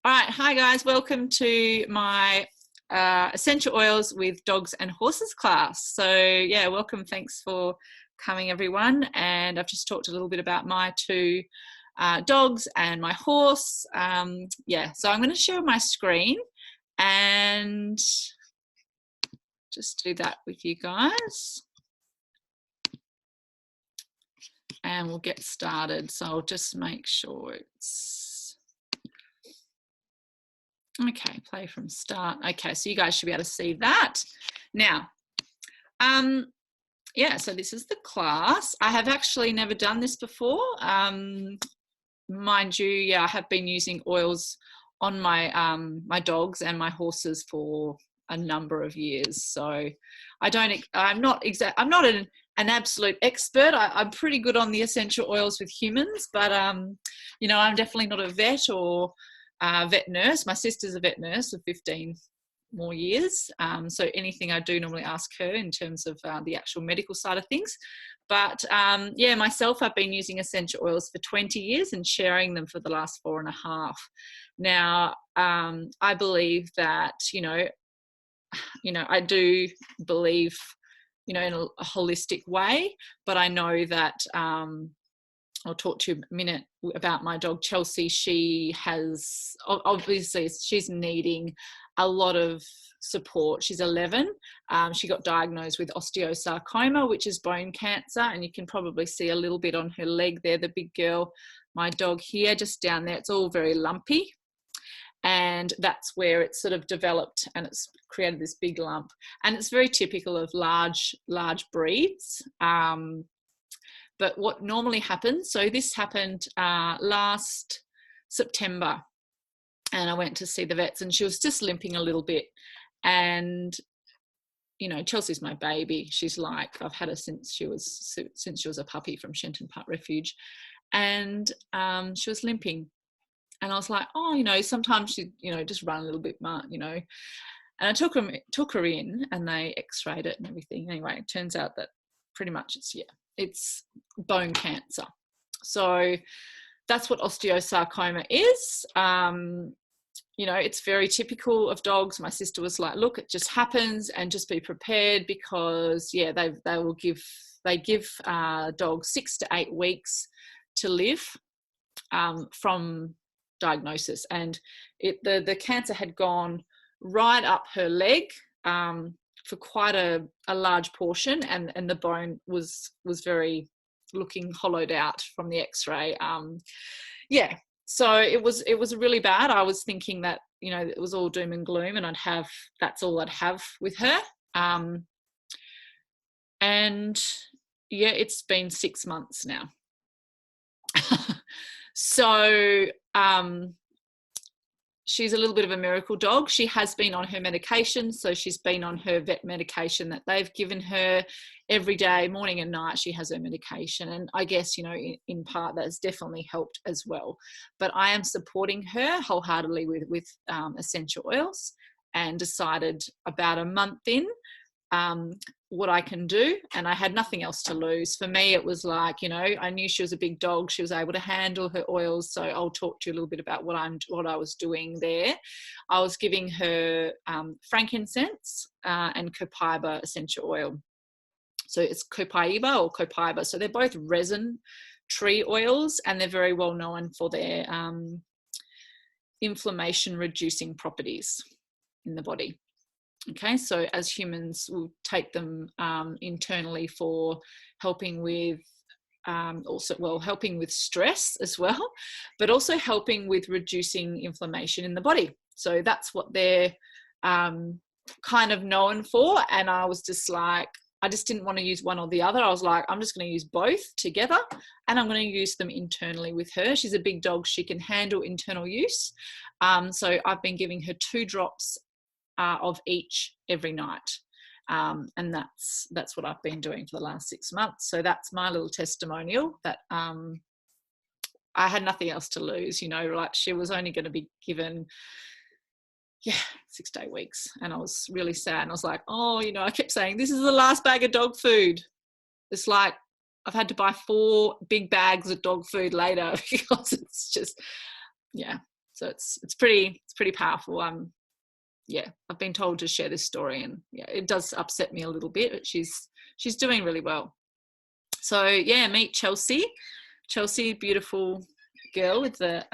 All right, hi guys, welcome to my essential oils with dogs and horses class. So yeah, welcome, thanks for coming everyone. And I've just talked a little bit about my two dogs and my horse. Yeah, so I'm going to share my screen and just do that with you guys. And we'll get started. So I'll just make sure it's okay, play from start. Okay, so you guys should be able to see that. Now, yeah, so this is the class. I have actually never done this before. Mind you, yeah, I have been using oils on my my dogs and my horses for a number of years. So I'm not an absolute expert. I'm pretty good on the essential oils with humans, but you know, I'm definitely not a vet or vet nurse. My sister's a vet nurse of 15 more years. So anything I do normally ask her in terms of the actual medical side of things. But yeah, myself, I've been using essential oils for 20 years and sharing them for the last 4.5. Now, I believe that, you know, I do believe, you know, in a holistic way, but I know that I'll talk to you a minute about my dog Chelsea. She has, obviously, she's needing a lot of support. She's 11. She got diagnosed with osteosarcoma, which is bone cancer, and you can probably see a little bit on her leg there, the big girl, my dog here, just down there. It's all very lumpy. And that's where it's sort of developed and it's created this big lump. And it's very typical of large breeds. But what normally happens, so this happened last September, and I went to see the vets and she was just limping a little bit. And, you know, Chelsea's my baby. She's like, I've had her since she was a puppy from Shenton Pup Refuge. And she was limping. And I was like, oh, you know, sometimes she, you know, just run a little bit, you know. And I took her in and they x-rayed it and everything. Anyway, it turns out that pretty much it's bone cancer. So that's what osteosarcoma is. You know, it's very typical of dogs. My sister was like, look, it just happens and just be prepared because, yeah, they give dogs 6 to 8 weeks to live from diagnosis. And the cancer had gone right up her leg for quite a large portion, and the bone was very looking hollowed out from the x-ray. Yeah, so it was really bad. I was thinking that, you know, it was all doom and gloom and that's all I'd have with her. And yeah, it's been 6 months now. So she's a little bit of a miracle dog. She has been on her medication. So she's been on her vet medication that they've given her every day, morning and night. She has her medication. And I guess, you know, in part that's definitely helped as well. But I am supporting her wholeheartedly with essential oils, and decided about a month in what I can do, and I had nothing else to lose. For me, it was like, you know, I knew she was a big dog. She was able to handle her oils. So I'll talk to you a little bit about what I was doing there. I was giving her frankincense and copaiba essential oil. So it's copaiba or copaiba. So they're both resin tree oils, and they're very well known for their inflammation reducing properties in the body. Okay, so as humans, we'll take them internally for helping with helping with stress as well, but also helping with reducing inflammation in the body. So that's what they're kind of known for. And I was just like, I just didn't want to use one or the other. I was like, I'm just going to use both together, and I'm going to use them internally with her. She's a big dog. She can handle internal use. So I've been giving her 2 drops of each every night, and that's what I've been doing for the last 6 months. So that's my little testimonial that I had nothing else to lose. You know, like she was only going to be given 6 to 8 weeks, and I was really sad. And I was like, oh, you know, I kept saying this is the last bag of dog food. It's like I've had to buy 4 big bags of dog food later because it's just, yeah. So it's pretty powerful. Yeah, I've been told to share this story, and yeah, it does upset me a little bit, but she's doing really well. So yeah, meet Chelsea. Chelsea, beautiful girl with the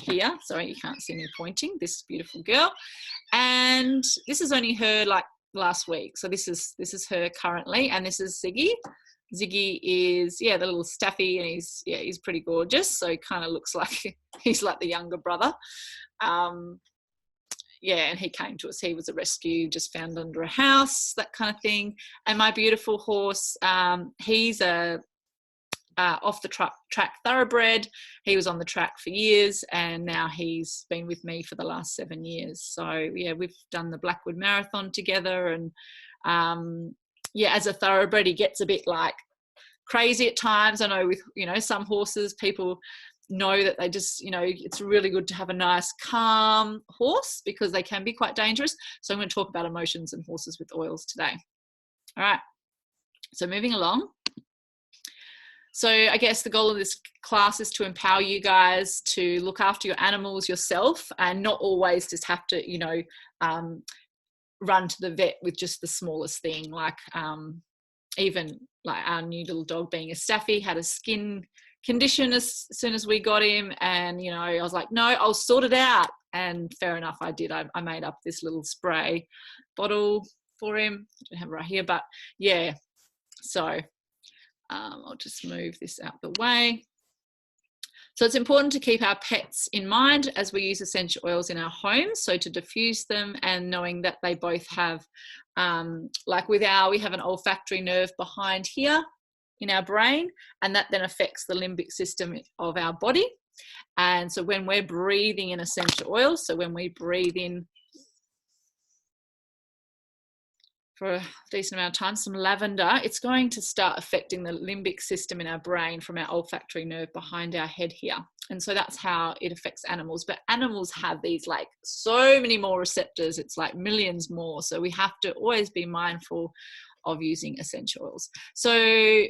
here. Sorry, you can't see me pointing. This beautiful girl, and this is only her like last week. So this is her currently, and this is Ziggy. Ziggy is the little staffy, and he's pretty gorgeous. So he kind of looks like he's like the younger brother. And he came to us. He was a rescue, just found under a house, that kind of thing. And my beautiful horse, he's a off the track thoroughbred. He was on the track for years, and now he's been with me for the last 7 years. So yeah, we've done the Blackwood Marathon together, and as a thoroughbred, he gets a bit like crazy at times. I know with some horses, people know that they just it's really good to have a nice calm horse because they can be quite dangerous. So I'm going to talk about emotions and horses with oils today. All right, so moving along. So I guess the goal of this class is to empower you guys to look after your animals yourself, and not always just have to run to the vet with just the smallest thing. Like even like our new little dog, being a staffy, had a skin condition as soon as we got him, and I was like, no, I'll sort it out. And fair enough, I did. I made up this little spray bottle for him. I don't have it right here, but yeah. So I'll just move this out the way. So it's important to keep our pets in mind as we use essential oils in our homes. So to diffuse them, and knowing that they both have, like we have an olfactory nerve behind here in our brain, and that then affects the limbic system of our body. And so when we're breathing in essential oils, so when we breathe in for a decent amount of time some lavender, it's going to start affecting the limbic system in our brain from our olfactory nerve behind our head here. And so that's how it affects animals. But animals have these like so many more receptors. It's like millions more. So we have to always be mindful of using essential oils. So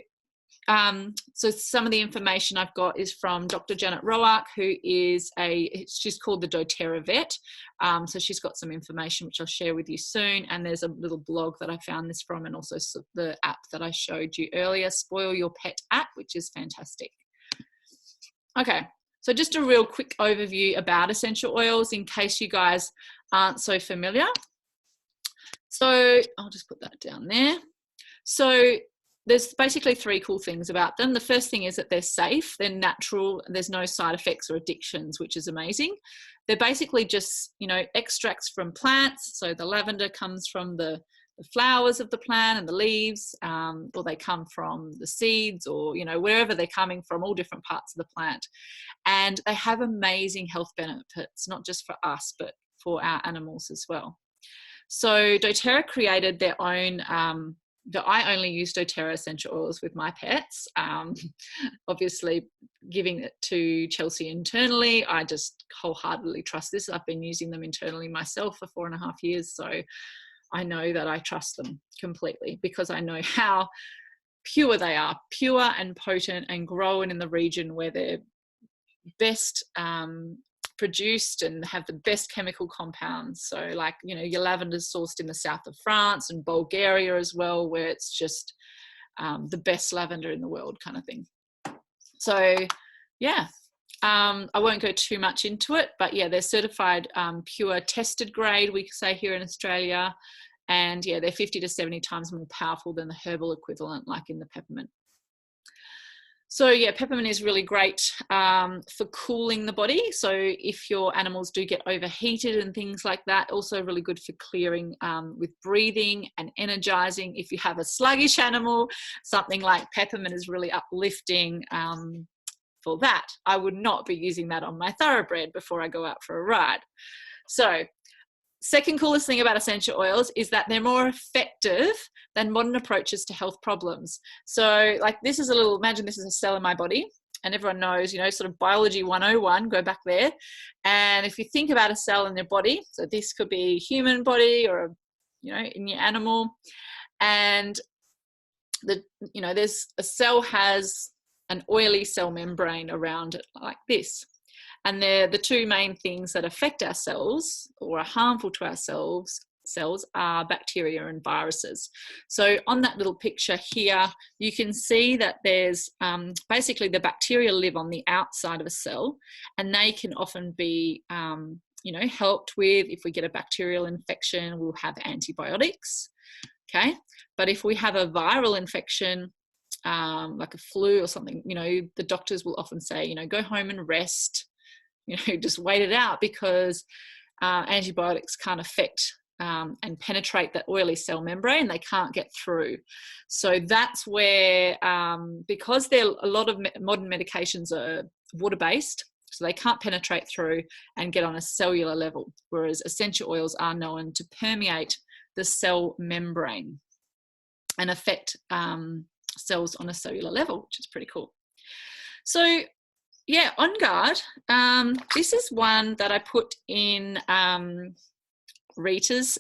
some of the information I've got is from Dr. Janet Roark, who is she's called the doTERRA vet. So she's got some information which I'll share with you soon. And there's a little blog that I found this from, and also the app that I showed you earlier, Spoil Your Pet app, which is fantastic. Okay, so just a real quick overview about essential oils in case you guys aren't so familiar. So I'll just put that down there. So there's basically 3 cool things about them. The first thing is that they're safe, they're natural, there's no side effects or addictions, which is amazing. They're basically just, extracts from plants. So the lavender comes from the flowers of the plant and the leaves, or they come from the seeds, or, wherever they're coming from, all different parts of the plant. And they have amazing health benefits, not just for us, but for our animals as well. So doTERRA created their own, I only use doTERRA essential oils with my pets. Obviously, giving it to Chelsea internally, I just wholeheartedly trust this. I've been using them internally myself for 4.5 years, so I know that I trust them completely because I know how pure they are, pure and potent, and grown in the region where they're best produced and have the best chemical compounds. So like, your lavender is sourced in the south of France and Bulgaria as well, where it's just the best lavender in the world kind of thing. So yeah, I won't go too much into it, but yeah, they're certified pure tested grade, we say here in Australia. And yeah, they're 50 to 70 times more powerful than the herbal equivalent, like in the peppermint. So yeah, peppermint is really great for cooling the body. So if your animals do get overheated and things like that, also really good for clearing with breathing and energizing. If you have a sluggish animal, something like peppermint is really uplifting for that. I would not be using that on my thoroughbred before I go out for a ride. So second coolest thing about essential oils is that they're more effective than modern approaches to health problems. So like this is imagine this is a cell in my body, and everyone knows, sort of biology 101, go back there. And if you think about a cell in your body, so this could be a human body or, in your animal, and there's a cell has an oily cell membrane around it like this. And they're the two main things that affect our cells or are harmful to our cells are bacteria and viruses. So on that little picture here, you can see that there's basically the bacteria live on the outside of a cell, and they can often be helped with. If we get a bacterial infection, we'll have antibiotics. Okay, but if we have a viral infection, like a flu or something, the doctors will often say, go home and rest, just wait it out, because antibiotics can't affect and penetrate that oily cell membrane. They can't get through. So that's where, because a lot of modern medications are water-based, so they can't penetrate through and get on a cellular level, whereas essential oils are known to permeate the cell membrane and affect cells on a cellular level, which is pretty cool. So yeah, On Guard, this is one that I put in Rita's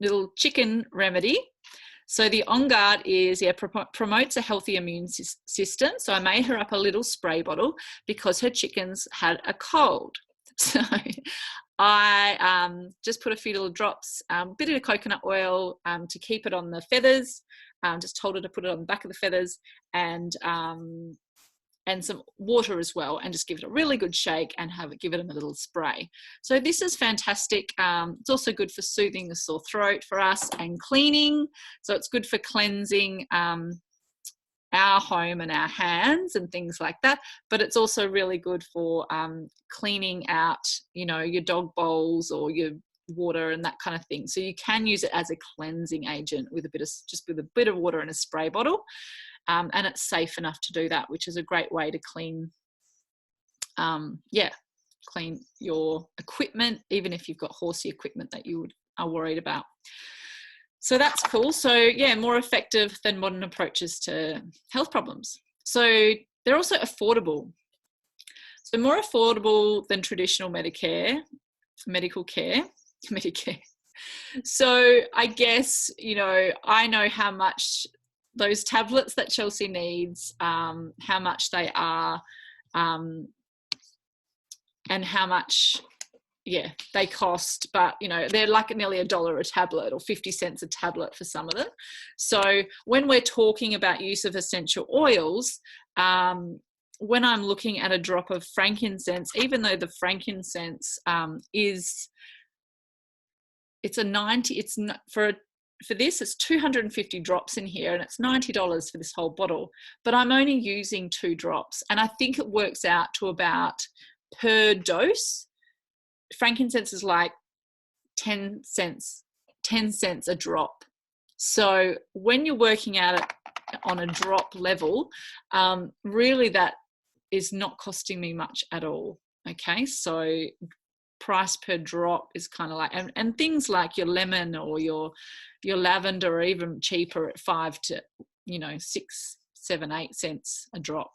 little chicken remedy. So the On Guard is, promotes a healthy immune system. So I made her up a little spray bottle because her chickens had a cold. So I just put a few little drops, a bit of coconut oil to keep it on the feathers. Just told her to put it on the back of the feathers, and some water as well, and just give it a really good shake and give it a little spray. So this is fantastic. It's also good for soothing the sore throat for us and cleaning. So it's good for cleansing our home and our hands and things like that. But it's also really good for cleaning out, your dog bowls or your water and that kind of thing. So you can use it as a cleansing agent with a bit of water in a spray bottle. And it's safe enough to do that, which is a great way to clean your equipment, even if you've got horsey equipment that you are worried about. So that's cool. So yeah, more effective than modern approaches to health problems. So they're also affordable. So more affordable than traditional Medicare. So I guess, I know how much those tablets that Chelsea needs, how much they are, and how much, they cost. But, they're like nearly $1 a tablet or 50 cents a tablet for some of them. So when we're talking about use of essential oils, when I'm looking at a drop of frankincense, even though the frankincense for this, it's 250 drops in here, and it's $90 for this whole bottle, but I'm only using 2 drops. And I think it works out to about, per dose, frankincense is like 10 cents a drop. So when you're working at it on a drop level, really that is not costing me much at all. Okay, so price per drop is kind of like, and things like your lemon or your lavender are even cheaper at 5 to 6, 7, 8 cents a drop,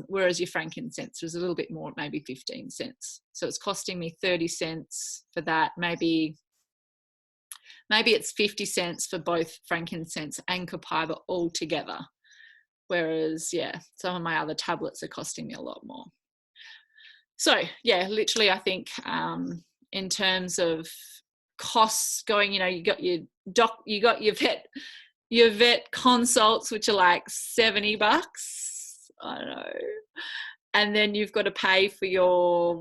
whereas your frankincense is a little bit more, maybe 15 cents. So it's costing me 30 cents for that. Maybe it's 50 cents for both frankincense and copaiba all together, whereas some of my other tablets are costing me a lot more. So literally, I think in terms of costs going, you got your vet consults, which are like $70. I don't know. And then you've got to pay for your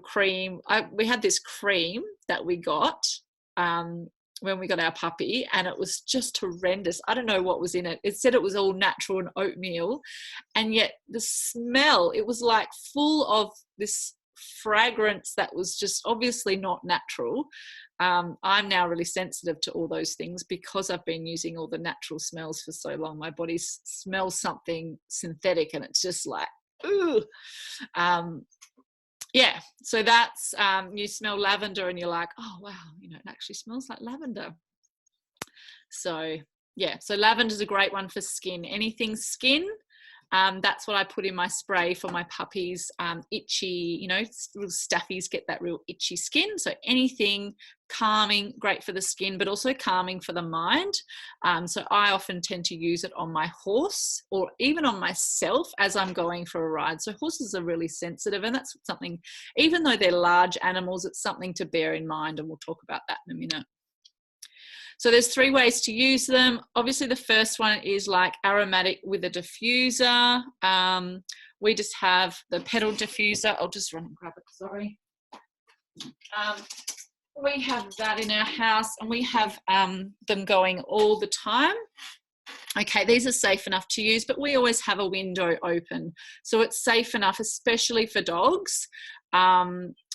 cream. We had this cream that we got when we got our puppy, and it was just horrendous. I don't know what was in it. It said it was all natural and oatmeal, and yet the smell, it was like full of this fragrance that was just obviously not natural. I'm now really sensitive to all those things because I've been using all the natural smells for so long. My body smells something synthetic, and it's just like, ooh. So that's, you smell lavender and you're like, oh wow, it actually smells like lavender. So so lavender is a great one for skin. Anything skin, That's what I put in my spray for my puppies. Itchy, you know, little staffies get that real itchy skin. So anything calming, great for the skin, but also calming for the mind. So I often tend to use it on my horse or even on myself as I'm going for a ride. So horses are really sensitive, and that's something, even though they're large animals, it's something to bear in mind, and we'll talk about that in a minute. So there's 3 ways to use them. Obviously, the first one is like aromatic with a diffuser. We just have the pedal diffuser. I'll just run and grab it, sorry. We have that in our house, and we have them going all the time. Okay, these are safe enough to use, but we always have a window open. So it's safe enough, especially for dogs.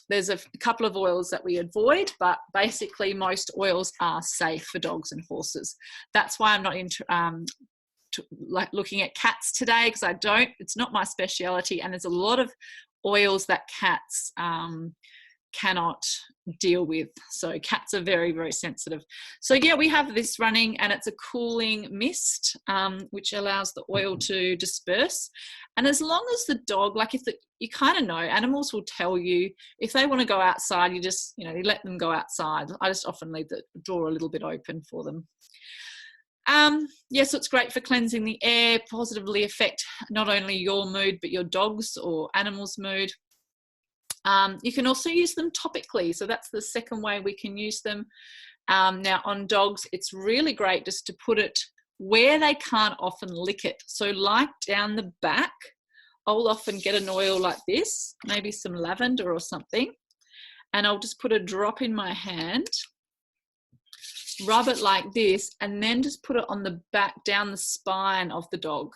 There's a couple of oils that we avoid, but basically most oils are safe for dogs and horses. That's why I'm not into like looking at cats today, because it's not my speciality, and there's a lot of oils that cats cannot deal with. So cats are very, very sensitive. So yeah, we have this running, and it's a cooling mist, which allows the oil to disperse. And as long as the dog, like you kind of know, animals will tell you if they want to go outside, you just, you let them go outside. I just often leave the door a little bit open for them. Yes, it's great for cleansing the air, positively affect not only your mood, but your dog's or animal's mood. You can also use them topically. So that's the second way we can use them. Now on dogs, it's really great just to put it where they can't often lick it. So like down the back, I'll often get an oil like this, maybe some lavender or something, and I'll just put a drop in my hand, rub it like this, and then just put it on the back, down the spine of the dog.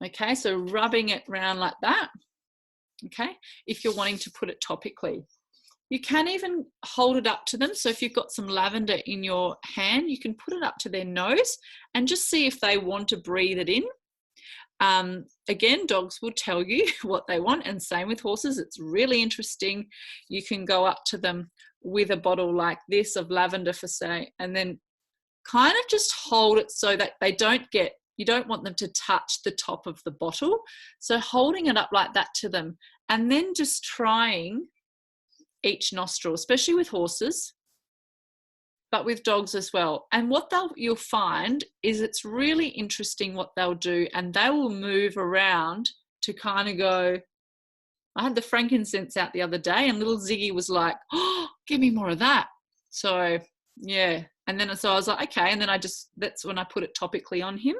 Okay, so rubbing it around like that. Okay, if you're wanting to put it topically. You can even hold it up to them. So if you've got some lavender in your hand, you can put it up to their nose and just see if they want to breathe it in. Again, dogs will tell you what they want, and same with horses. It's really interesting. You can go up to them with a bottle like this of lavender for say, and then kind of just hold it so that they don't get, you don't want them to touch the top of the bottle. So holding it up like that to them, and then just trying each nostril, especially with horses, but with dogs as well. And what you'll find is it's really interesting what they'll do, and they will move around to kind of go. I had the frankincense out the other day, and little Ziggy was like, "Oh, give me more of that." So yeah, and then so I was like, okay, and then that's when I put it topically on him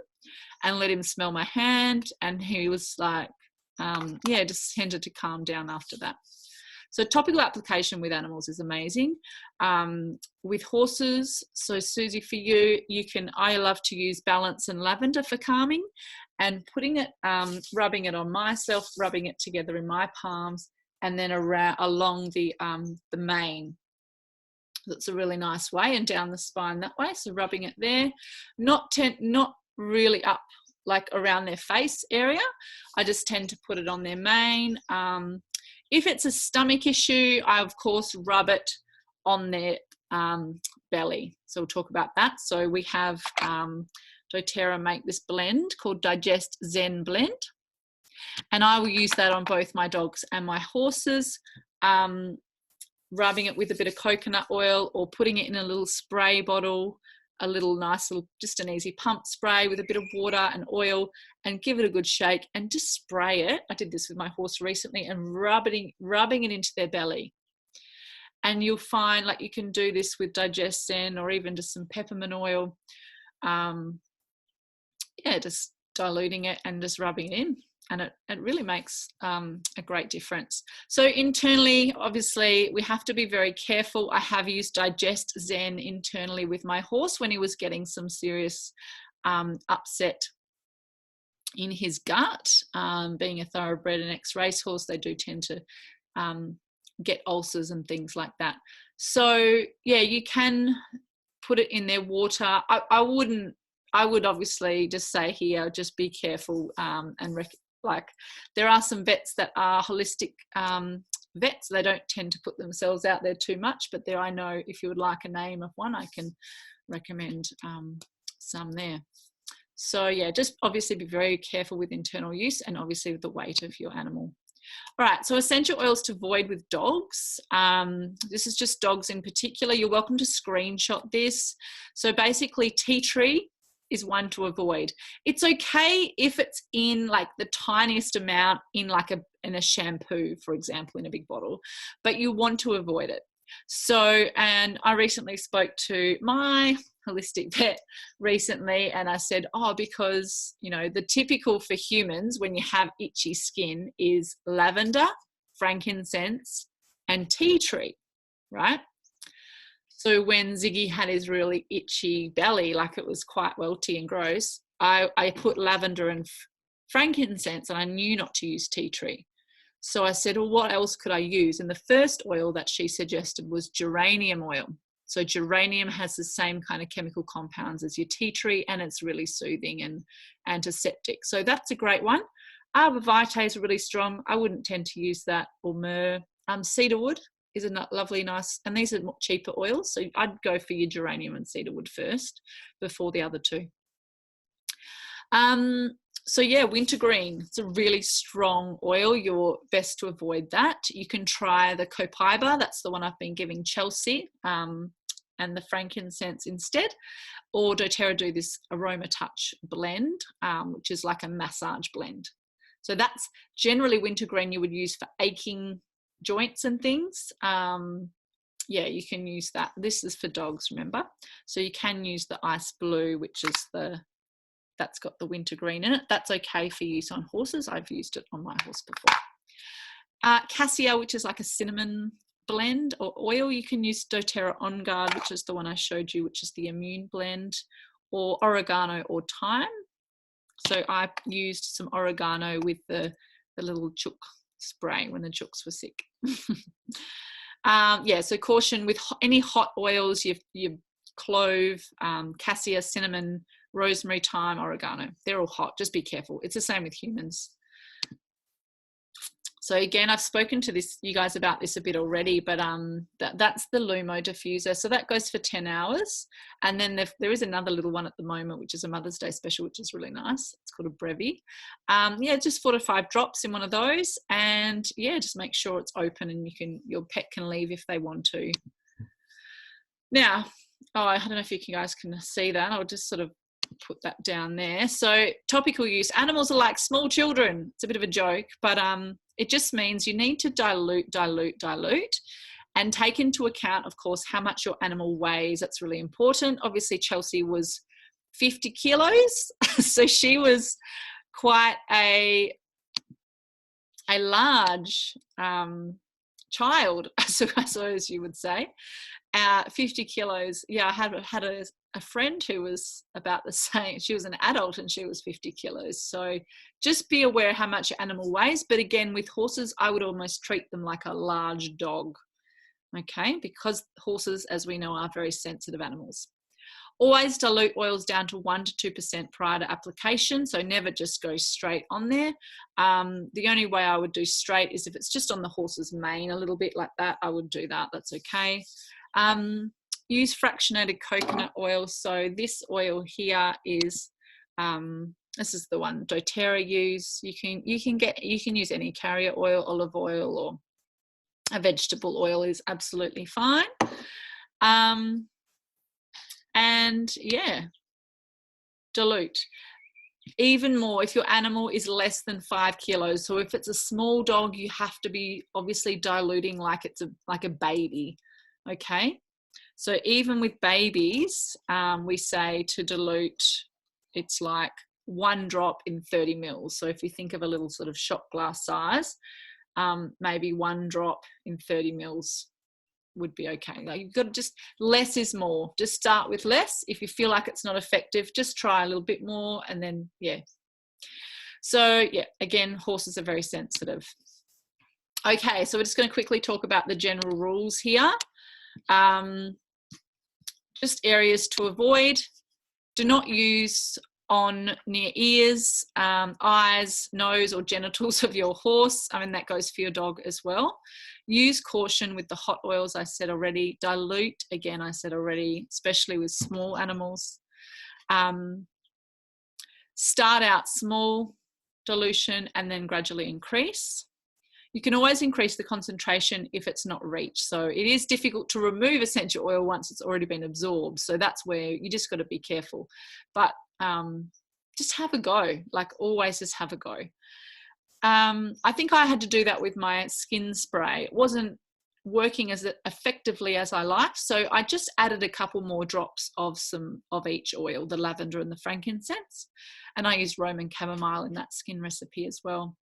and let him smell my hand, and he was like, yeah, just tended to calm down after that. So topical application with animals is amazing. With horses, so Susie, for you, I love to use balance and lavender for calming, and putting it, rubbing it on myself, rubbing it together in my palms, and then along the mane. That's a really nice way, and down the spine that way. So rubbing it there, not really up like around their face area. I just tend to put it on their mane. If it's a stomach issue, I of course rub it on their belly. So we'll talk about that. So we have doTERRA make this blend called Digest Zen Blend, and I will use that on both my dogs and my horses, rubbing it with a bit of coconut oil or putting it in a little spray bottle, a little nice little, just an easy pump spray with a bit of water and oil, and give it a good shake and just spray it. I did this with my horse recently, and rubbing it into their belly. And you'll find like you can do this with Digest Zen or even just some peppermint oil. Yeah, just diluting it and just rubbing it in. And it really makes a great difference. So internally, obviously, we have to be very careful. I have used Digest Zen internally with my horse when he was getting some serious upset in his gut. Being a thoroughbred and ex-race horse, they do tend to get ulcers and things like that. So yeah, you can put it in their water. I would obviously just say here, just be careful like there are some vets that are holistic vets. They don't tend to put themselves out there too much, but there I know if you would like a name of one, I can recommend some there. So yeah, just obviously be very careful with internal use and obviously with the weight of your animal. All right, so essential oils to avoid with dogs. This is just dogs in particular. You're welcome to screenshot this. So basically tea tree is one to avoid. It's okay if it's in like the tiniest amount in like in a shampoo, for example, in a big bottle, but you want to avoid it. So, and I recently spoke to my holistic vet recently, and I said, oh, because, you know, the typical for humans when you have itchy skin is lavender, frankincense, and tea tree, right? So when Ziggy had his really itchy belly, like it was quite welty and gross, I put lavender and frankincense, and I knew not to use tea tree. So I said, well, what else could I use? And the first oil that she suggested was geranium oil. So geranium has the same kind of chemical compounds as your tea tree, and it's really soothing and antiseptic. So that's a great one. Arbor vitae is really strong. I wouldn't tend to use that, or myrrh. Cedarwood is a lovely, nice, and these are cheaper oils. So I'd go for your geranium and cedarwood first before the other two. So yeah, wintergreen, it's a really strong oil. You're best to avoid that. You can try the copaiba, that's the one I've been giving Chelsea, and the frankincense instead, or doTERRA do this aroma touch blend, which is like a massage blend. So that's generally wintergreen you would use for aching joints and things. Yeah, you can use that. This is for dogs, remember? So you can use the ice blue, which is that's got the wintergreen in it. That's okay for use on horses. I've used it on my horse before. Cassia, which is like a cinnamon blend or oil. You can use doTERRA On Guard, which is the one I showed you, which is the immune blend, or oregano or thyme. So I used some oregano with the little chook spray when the chooks were sick. Yeah, so caution with any hot oils, your clove, cassia, cinnamon, rosemary, thyme, oregano. They're all hot. Just be careful. It's the same with humans. So again, I've spoken to you guys about this a bit already, but that's the Lumo diffuser. So that goes for 10 hours. And then there is another little one at the moment, which is a Mother's Day special, which is really nice. It's called a Brevi. Yeah, just 4 to 5 drops in one of those. And yeah, just make sure it's open and your pet can leave if they want to. Now, I don't know if you guys can see that. I'll just sort of put that down there. So topical use, animals are like small children. It's a bit of a joke, but it just means you need to dilute and take into account, of course, how much your animal weighs. That's really important. Obviously Chelsea was 50 kilos, so she was quite a large child, I suppose you would say. 50 kilos. Yeah, I had a friend who was about the same. She was an adult and she was 50 kilos. So just be aware how much your animal weighs. But again, with horses, I would almost treat them like a large dog. Okay, because horses, as we know, are very sensitive animals. Always dilute oils down to 1 to 2% prior to application. So never just go straight on there. The only way I would do straight is if it's just on the horse's mane a little bit like that, I would do that. That's okay. Use fractionated coconut oil. So this oil here is, this is the one doTERRA use. You can use any carrier oil, olive oil, or a vegetable oil is absolutely fine. And yeah, dilute. Even more if your animal is less than 5 kilos. So if it's a small dog, you have to be obviously diluting like it's like a baby. Okay. So even with babies, we say to dilute, it's like 1 drop in 30 mils. So if you think of a little sort of shot glass size, maybe 1 drop in 30 mils would be okay. Like you've got to just, less is more. Just start with less. If you feel like it's not effective, just try a little bit more, and then yeah. So yeah, again, horses are very sensitive. Okay, so we're just going to quickly talk about the general rules here. Just areas to avoid. Do not use on near ears, eyes, nose, or genitals of your horse. I mean, that goes for your dog as well. Use caution with the hot oils, I said already. Dilute, again, I said already, especially with small animals. Start out small dilution and then gradually increase. You can always increase the concentration if it's not reached. So it is difficult to remove essential oil once it's already been absorbed. So that's where you just got to be careful. But just have a go, like always just have a go. I think I had to do that with my skin spray. It wasn't working as effectively as I liked. So I just added a couple more drops of some of each oil, the lavender and the frankincense. And I used Roman chamomile in that skin recipe as well.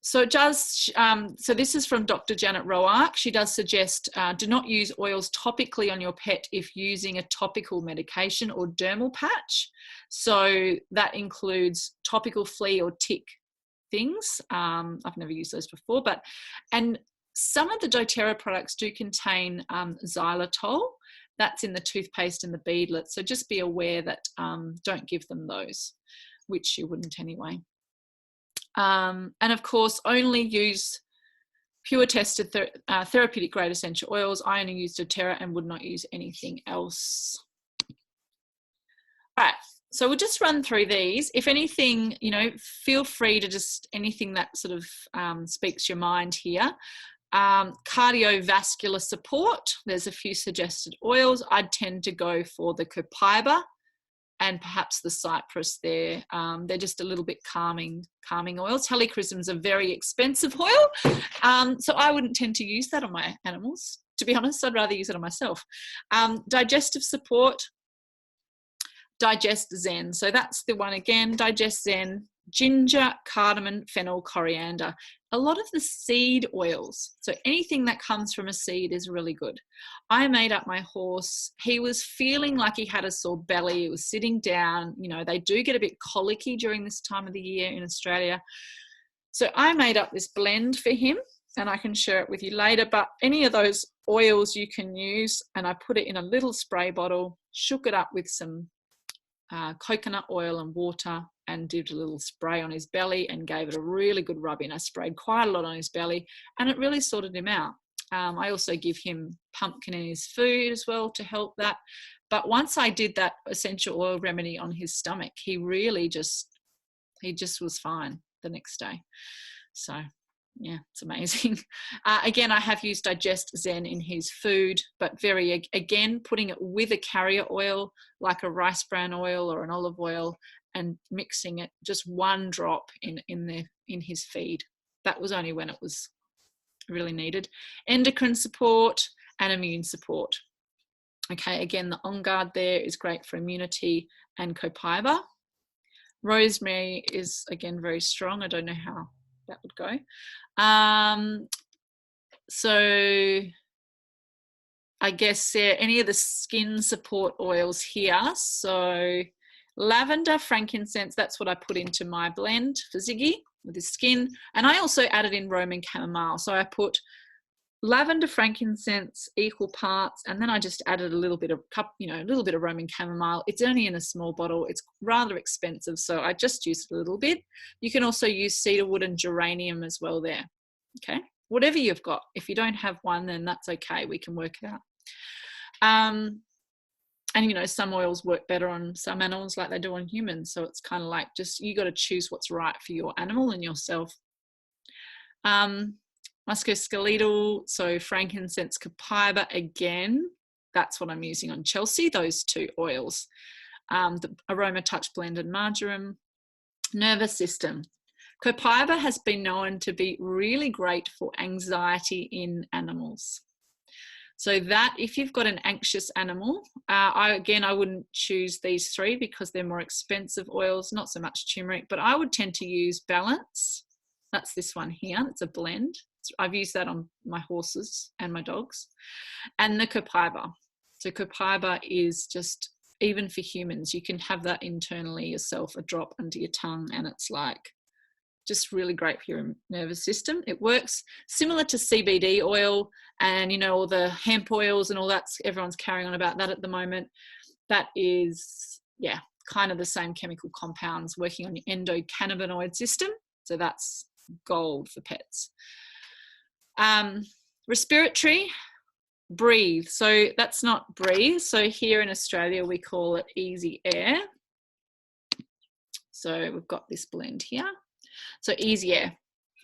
So it does, so this is from Dr. Janet Roark. She does suggest do not use oils topically on your pet if using a topical medication or dermal patch. So that includes topical flea or tick things. I've never used those before, and some of the doTERRA products do contain xylitol. That's in the toothpaste and the beadlet. So just be aware that don't give them those, which you wouldn't anyway. And of course, only use pure tested therapeutic grade essential oils. I only use doTERRA and would not use anything else. All right, so we'll just run through these. If anything, you know, feel free to just anything that sort of speaks your mind here. Cardiovascular support, there's a few suggested oils. I'd tend to go for the copaiba and perhaps the cypress there. They're just a little bit calming oils. Helichrysum's a very expensive oil, so I wouldn't tend to use that on my animals. To be honest, I'd rather use it on myself. Digestive support, Digest Zen. So that's the one again, Digest Zen, ginger, cardamom, fennel, coriander. A lot of the seed oils, so anything that comes from a seed is really good. I made up my horse. He was feeling like he had a sore belly. He was sitting down. You know, they do get a bit colicky during this time of the year in Australia. So I made up this blend for him, and I can share it with you later. But any of those oils you can use, and I put it in a little spray bottle, shook it up with some coconut oil and water, and did a little spray on his belly and gave it a really good rub in. I sprayed quite a lot on his belly and it really sorted him out. I also give him pumpkin in his food as well to help that. But once I did that essential oil remedy on his stomach, he just was fine the next day. So yeah, it's amazing. Again, I have used Digest Zen in his food, but again, putting it with a carrier oil like a rice bran oil or an olive oil and mixing it, just one drop in his feed. That was only when it was really needed. Endocrine support and immune support. Okay, again, the On Guard there is great for immunity and copaiba. Rosemary is, again, very strong. I don't know how that would go. So I guess any of the skin support oils here. So lavender, frankincense, that's what I put into my blend for Ziggy with his skin. And I also added in Roman chamomile. So I put lavender, frankincense, equal parts, and then I just added a little bit of Roman chamomile. It's only in a small bottle. It's rather expensive, so I just used a little bit. You can also use cedarwood and geranium as well there. Okay, whatever you've got. If you don't have one, then that's okay. We can work it out. And you know, some oils work better on some animals like they do on humans. So it's kind of like just you got to choose what's right for your animal and yourself. Muscoskeletal, so frankincense, copaiba, again, that's what I'm using on Chelsea, those two oils. The Aroma Touch blended marjoram. Nervous system. Copaiba has been known to be really great for anxiety in animals. So that if you've got an anxious animal, I wouldn't choose these three because they're more expensive oils, not so much turmeric, but I would tend to use Balance. That's this one here. It's a blend. I've used that on my horses and my dogs. And the copaiba. So copaiba is just, even for humans, you can have that internally yourself, a drop under your tongue, and it's like just really great for your nervous system. It works similar to CBD oil and, you know, all the hemp oils and all that. Everyone's carrying on about that at the moment. That is, yeah, kind of the same chemical compounds working on your endocannabinoid system. So that's gold for pets. Respiratory, breathe. So that's not breathe. So here in Australia, we call it easy air. So we've got this blend here. So Easy Air,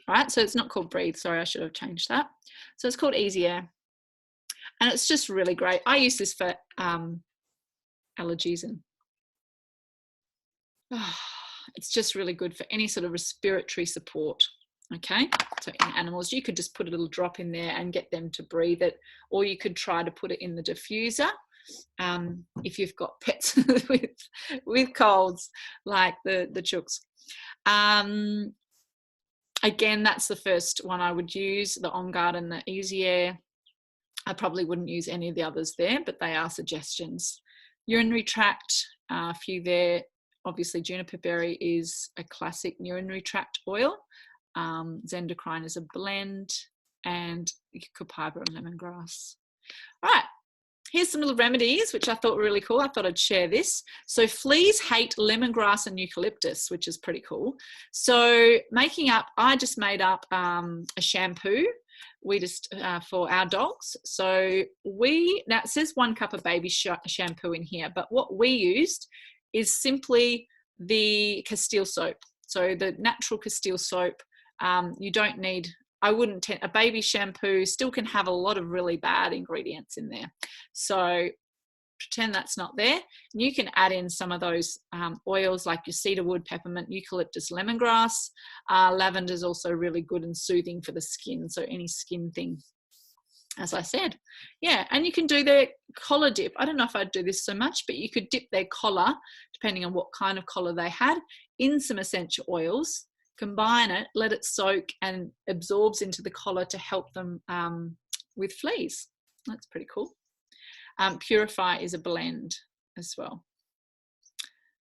right? So it's not called Breathe. Sorry, I should have changed that. So it's called Easy Air. And it's just really great. I use this for allergies and it's just really good for any sort of respiratory support. Okay, so in animals, you could just put a little drop in there and get them to breathe it, or you could try to put it in the diffuser if you've got pets with colds like the chooks. Again, that's the first one I would use, the On Guard and the Easy Air. I probably wouldn't use any of the others there, but they are suggestions. Urinary tract, a few there. Obviously, juniper berry is a classic urinary tract oil. Zendocrine is a blend, and copaiba and lemongrass. All right, here's some little remedies which I thought were really cool. I thought I'd share this. So fleas hate lemongrass and eucalyptus, which is pretty cool. So I just made up a shampoo. We just for our dogs. So now it says 1 cup of baby shampoo in here, but what we used is simply the Castile soap. So the natural Castile soap. You don't need, a baby shampoo still can have a lot of really bad ingredients in there. So pretend that's not there. And you can add in some of those oils like your cedarwood, peppermint, eucalyptus, lemongrass. Lavender is also really good and soothing for the skin. So any skin thing, as I said. Yeah, and you can do their collar dip. I don't know if I'd do this so much, but you could dip their collar, depending on what kind of collar they had, in some essential oils. Combine it, let it soak and absorbs into the collar to help them with fleas. That's pretty cool. Purify is a blend as well.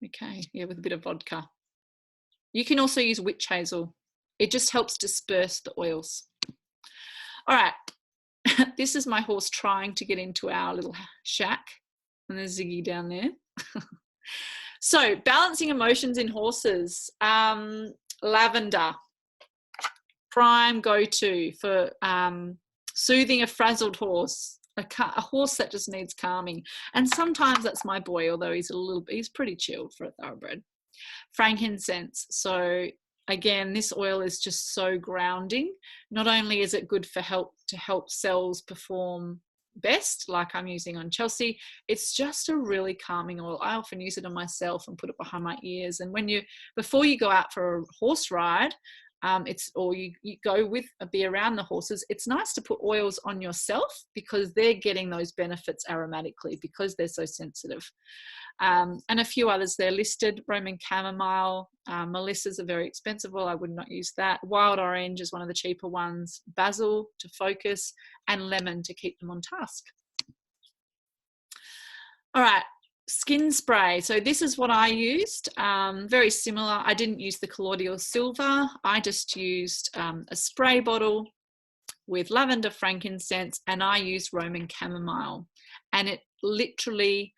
Okay, yeah, with a bit of vodka. You can also use witch hazel. It just helps disperse the oils. All right, this is my horse trying to get into our little shack. And there's Ziggy down there. So balancing emotions in horses. Lavender, prime go-to for soothing a frazzled horse, a horse that just needs calming. And sometimes that's my boy, although he's pretty chilled for a thoroughbred. Frankincense. So again, this oil is just so grounding. Not only is it good to help cells perform best, like I'm using on Chelsea, it's just a really calming oil. I often use it on myself and put it behind my ears. And before you go out for a horse ride, you be around the horses, it's nice to put oils on yourself because they're getting those benefits aromatically because they're so sensitive. And a few others they're listed. Roman chamomile, melissa's a very expensive oil. I would not use that. Wild orange is one of the cheaper ones. Basil to focus, and lemon to keep them on task. All right, skin spray. So this is what I used. Very similar. I didn't use the colloidal silver. I just used a spray bottle with lavender, frankincense, and I used Roman chamomile. And it literally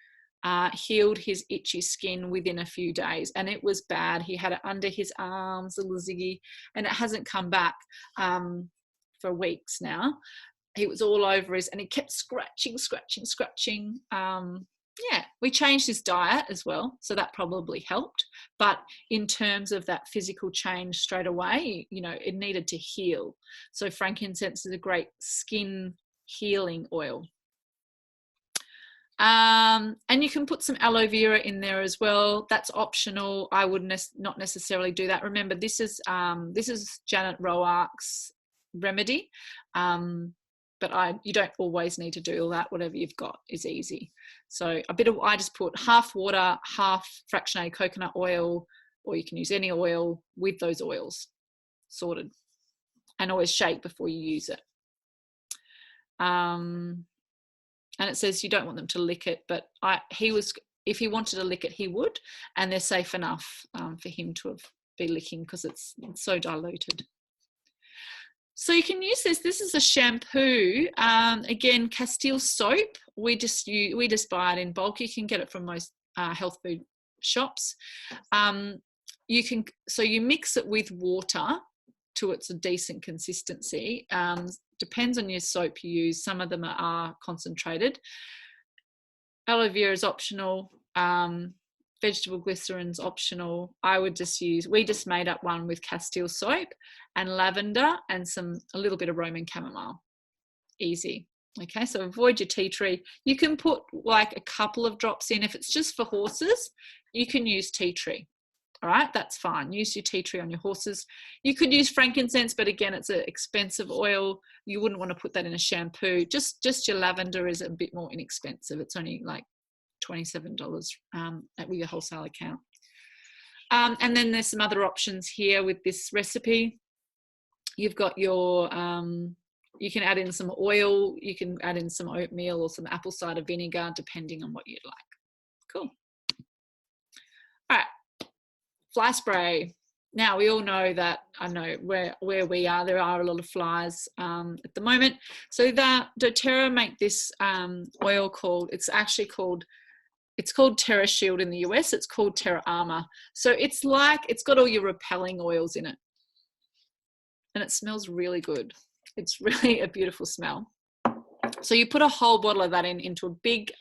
healed his itchy skin within a few days, and it was bad. He had it under his arms, little Ziggy, and it hasn't come back for weeks now. He was all over and he kept scratching. Yeah, we changed his diet as well, so that probably helped. But in terms of that physical change straight away, it needed to heal. So frankincense is a great skin healing oil. And you can put some aloe vera in there as well. That's optional. I would not necessarily do that. Remember, this is Janet Roark's remedy, but you don't always need to do all that. Whatever you've got is easy. So I just put half water, half fractionated coconut oil, or you can use any oil with those oils sorted, and always shake before you use it. And it says you don't want them to lick it, but if he wanted to lick it, he would, and they're safe enough for him to be licking because it's so diluted. So you can use this. This is a shampoo. Again, Castile soap. We just buy it in bulk. You can get it from most health food shops. You mix it with water to it's a decent consistency. Depends on your soap you use. Some of them are concentrated. Aloe vera is optional. Vegetable glycerin's optional. I would just use, we just made up one with Castile soap and lavender and a little bit of Roman chamomile. Easy. Okay, so avoid your tea tree. You can put like a couple of drops in. If it's just for horses, you can use tea tree. All right, that's fine. Use your tea tree on your horses. You could use frankincense, but again, it's an expensive oil. You wouldn't want to put that in a shampoo. Just your lavender is a bit more inexpensive. It's only like $27 with your wholesale account. And then there's some other options here with this recipe. You've got your, you can add in some oil, you can add in some oatmeal or some apple cider vinegar, depending on what you'd like. Cool. All right, fly spray. Now we all know that, I know where we are, there are a lot of flies at the moment. So that doTERRA make this oil called, it's called Terra Shield in the US. It's called Terra Armor. So it's got all your repelling oils in it. And it smells really good. It's really a beautiful smell. So you put a whole bottle of that into a big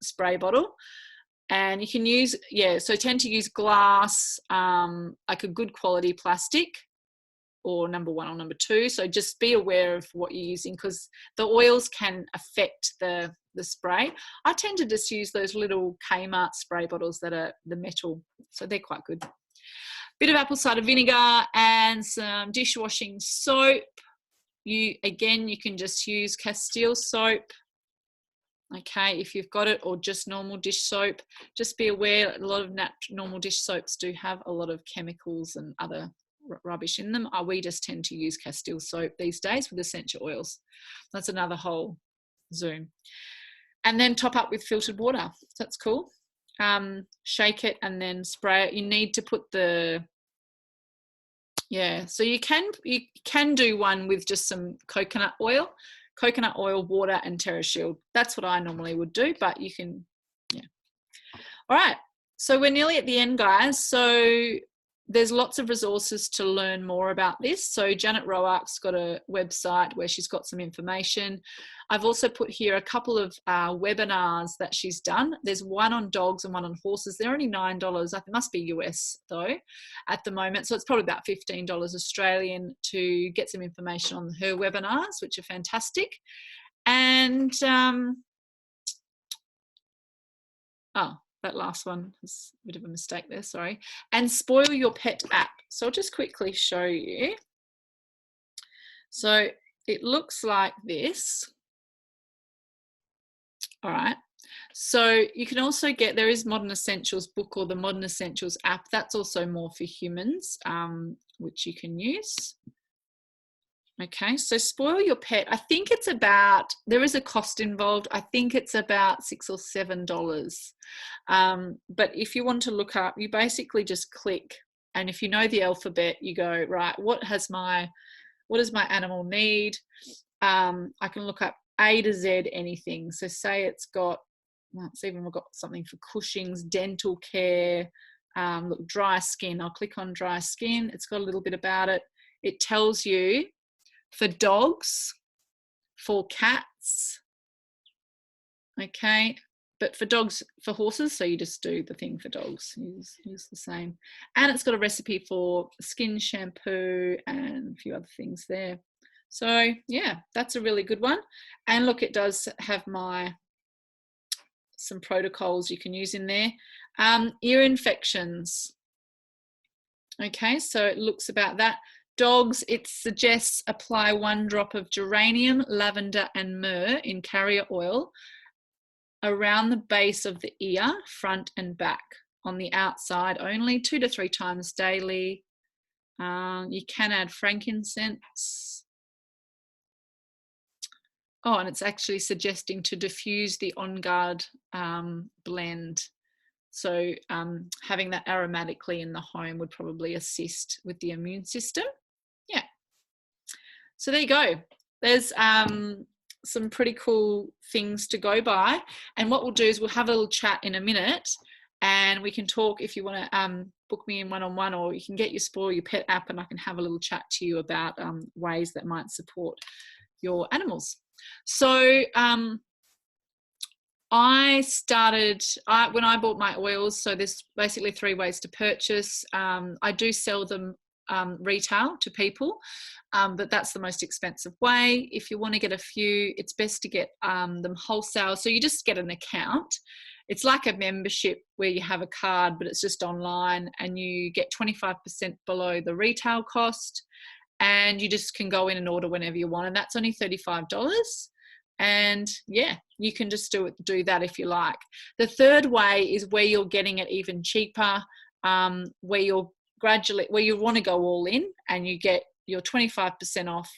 spray bottle. And you can use, so tend to use glass, like a good quality plastic, or number 1 or number 2. So just be aware of what you're using, because the oils can affect the spray. I tend to just use those little Kmart spray bottles that are the metal. So they're quite good. Bit of apple cider vinegar and some dishwashing soap. You can just use Castile soap. Okay, if you've got it, or just normal dish soap. Just be aware, a lot of normal dish soaps do have a lot of chemicals and other rubbish in them. We just tend to use Castile soap these days with essential oils. That's another whole Zoom. And then top up with filtered water. That's cool. Shake it and then spray it. You need to put so you can do one with just some coconut oil, water, and Terra Shield. That's what I normally would do, but you can, All right, so we're nearly at the end, guys. So there's lots of resources to learn more about this. So Janet Roark's got a website where she's got some information. I've also put here a couple of webinars that she's done. There's one on dogs and one on horses. They're only $9. I think it must be US though at the moment. So it's probably about $15 Australian to get some information on her webinars, which are fantastic. And that last one is a bit of a mistake there, sorry. And Spoil Your Pet app. So I'll just quickly show you. So it looks like this. All right. So you can also there is Modern Essentials book or the Modern Essentials app. That's also more for humans, which you can use. Okay, so Spoil Your Pet, I think it's there is a cost involved. I think it's about $6 or $7. But if you want to look up, you basically just click, and if you know the alphabet, you go, right, what does my animal need? I can look up A to Z anything. So say we've got something for Cushing's, dental care, look, dry skin. I'll click on dry skin. It's got a little bit about it. It tells you for dogs, for cats, okay, but for horses, so you just do the thing for dogs, use the same. And it's got a recipe for skin shampoo and a few other things there. So yeah, that's a really good one. And look, it does have some protocols you can use in there. Ear infections. Okay, so it looks about that. Dogs, it suggests apply 1 drop of geranium, lavender, and myrrh in carrier oil around the base of the ear, front and back, on the outside only, 2 to 3 times daily. You can add frankincense. Oh, and it's actually suggesting to diffuse the On Guard blend. So having that aromatically in the home would probably assist with the immune system. Yeah. So there you go. There's some pretty cool things to go by. And what we'll do is we'll have a little chat in a minute, and we can talk if you want to book me in one-on-one, or you can get your Spoil Your Pet app and I can have a little chat to you about ways that might support your animals. So I started when I bought my oils. So there's basically 3 ways to purchase. I do sell them retail to people, but that's the most expensive way. If you want to get a few, it's best to get them wholesale. So you just get an account. It's like a membership where you have a card, but it's just online, and you get 25% below the retail cost, and you just can go in and order whenever you want, and that's only $35. And yeah, you can just do that if you like. The third way is where you're getting it even cheaper, where you want to go all in, and you get your 25% off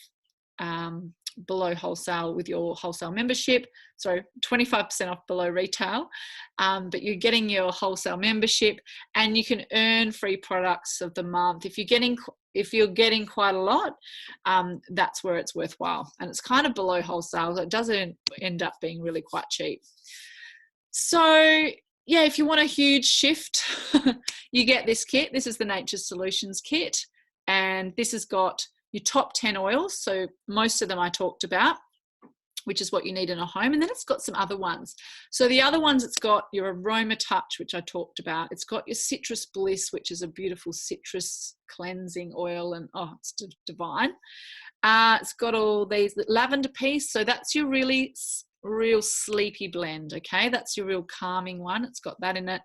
below wholesale with your wholesale membership. So 25% off below retail, but you're getting your wholesale membership, and you can earn free products of the month. If you're getting quite a lot, that's where it's worthwhile, and it's kind of below wholesale, so it doesn't end up being really quite cheap. So yeah, if you want a huge shift, you get this kit. This is the Nature's Solutions kit, and this has got your top 10 oils. So most of them I talked about, which is what you need in a home. And then it's got some other ones. So the other ones, it's got your Aroma Touch, which I talked about. It's got your Citrus Bliss, which is a beautiful citrus cleansing oil, and oh, it's divine. It's got all these lavender piece. So that's your real sleepy blend. Okay, that's your real calming one. It's got that in it.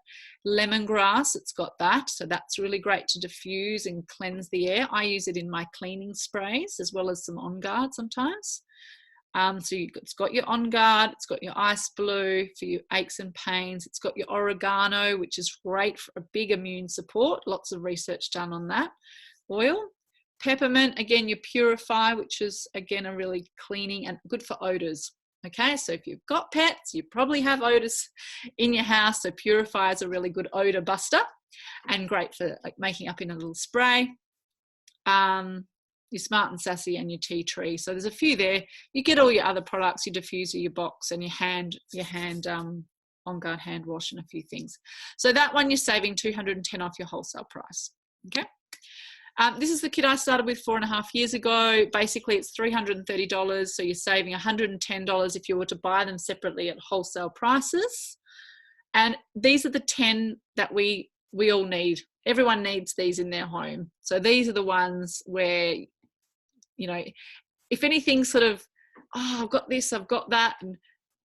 Lemongrass, it's got that, so that's really great to diffuse and cleanse the air. I use it in my cleaning sprays as well as some On Guard sometimes. So it's got your On Guard, it's got your Ice Blue for your aches and pains, it's got your oregano, which is great for a big immune support. Lots of research done on that oil. Peppermint, again, your Purify, which is again a really cleaning and good for odors. Okay, so if you've got pets, you probably have odors in your house. So Purify is a really good odor buster and great for like making up in a little spray. Your Smart and Sassy and your Tea Tree. So there's a few there. You get all your other products, your diffuser, your box, and your hand On Guard hand wash, and a few things. So that one you're saving $210 off your wholesale price. Okay. This is the kit I started with 4.5 years ago. Basically, it's $330, so you're saving $110 if you were to buy them separately at wholesale prices. And these are the 10 that we all need. Everyone needs these in their home. So these are the ones where, you know, if anything sort of, oh, I've got this, I've got that, and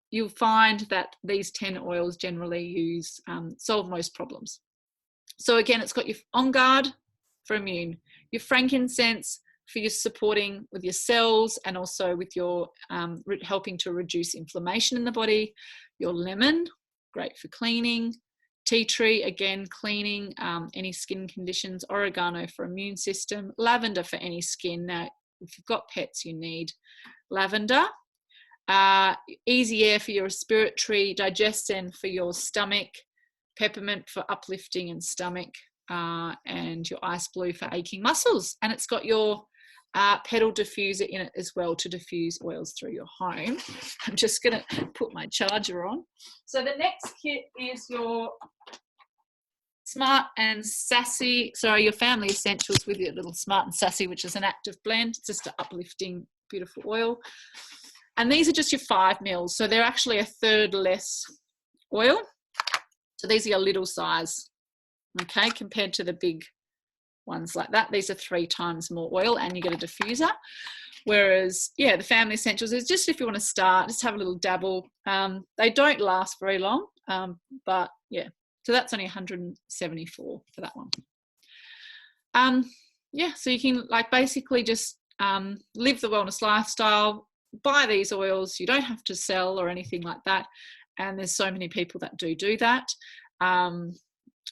you'll find that these 10 oils generally solve most problems. So again, it's got your On Guard for immune, your frankincense for your supporting with your cells and also with your helping to reduce inflammation in the body, your lemon, great for cleaning, tea tree, again, cleaning any skin conditions, oregano for immune system, lavender for any skin. Now, if you've got pets, you need lavender. Easy air for your respiratory, digestion for your stomach, peppermint for uplifting and stomach, and your Ice Blue for aching muscles. And it's got your pedal diffuser in it as well to diffuse oils through your home. I'm just going to put my charger on. So the next kit is your Smart and Sassy, sorry, your Family Essentials with your little Smart and Sassy, which is an active blend. It's just an uplifting, beautiful oil. And these are just your 5 mils. So they're actually a third less oil. So these are your little size, okay, compared to the big ones like that. These are 3 times more oil and you get a diffuser. Whereas, yeah, the Family Essentials is just if you want to start, just have a little dabble. They don't last very long, but yeah. So that's only $174 for that one. Yeah, so you can like basically just live the wellness lifestyle, buy these oils. You don't have to sell or anything like that. And there's so many people that do that. And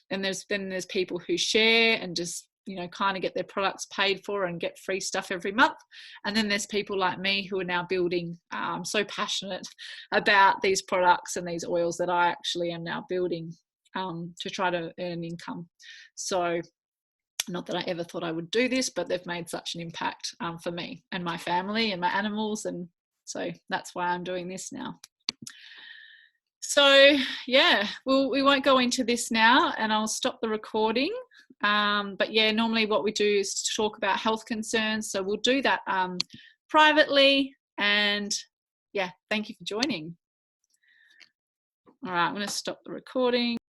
there's people who share and just, you know, kind of get their products paid for and get free stuff every month. And then there's people like me who are now building, I'm so passionate about these products and these oils that I actually am now building to try to earn income. So not that I ever thought I would do this, but they've made such an impact for me and my family and my animals. And so that's why I'm doing this now. So yeah, we won't go into this now and I'll stop the recording. But yeah, normally what we do is talk about health concerns. So we'll do that privately. And yeah, thank you for joining. All right, I'm going to stop the recording.